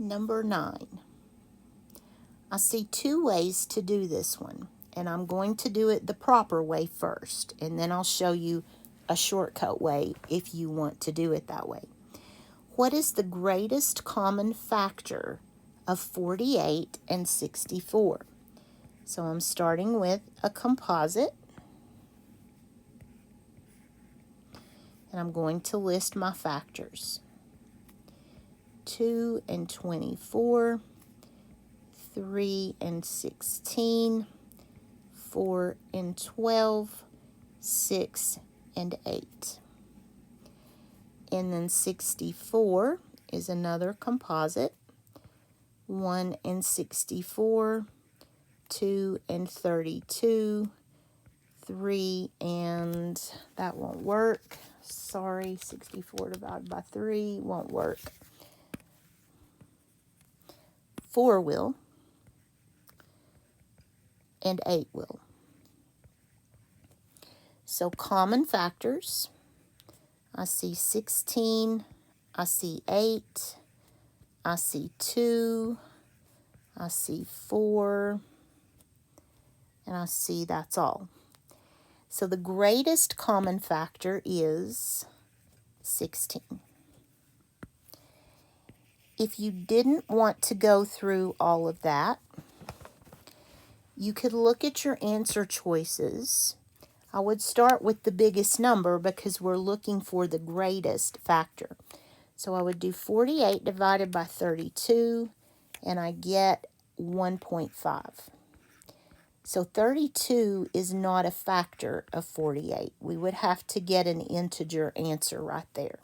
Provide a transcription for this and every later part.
Number 9. I see two ways to do this one, and I'm going to do it the proper way first, and then I'll show you a shortcut way if you want to do it that way. What is the greatest common factor of 48 and 64? So I'm starting with a composite, and I'm going to list my factors. 2 and 24, 3 and 16, 4 and 12, 6 and 8. And then 64 is another composite. 1 and 64, 2 and 32, 3 and, that won't work. Sorry, 64 divided by 3 won't work. 4 will, and 8 will. So common factors, I see 16, I see 8, I see 2, I see 4, and I see that's all. So the greatest common factor is 16. If you didn't want to go through all of that, you could look at your answer choices. I would start with the biggest number because we're looking for the greatest factor. So I would do 48 divided by 32, and I get 1.5. So 32 is not a factor of 48. We would have to get an integer answer right there.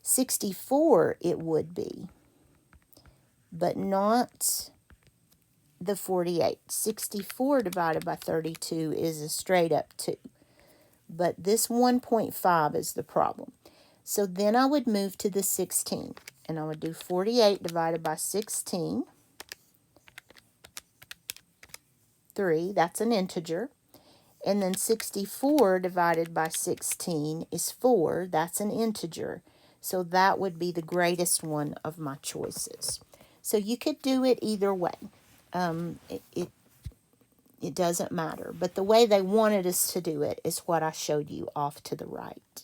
64 it would be, but not the 48. 64 divided by 32 is a straight up 2. But this 1.5 is the problem. So then I would move to the 16. And I would do 48 divided by 16. 3, that's an integer. And then 64 divided by 16 is 4, that's an integer. So that would be the greatest one of my choices. So you could do it either way. It doesn't matter. But the way they wanted us to do it is what I showed you off to the right.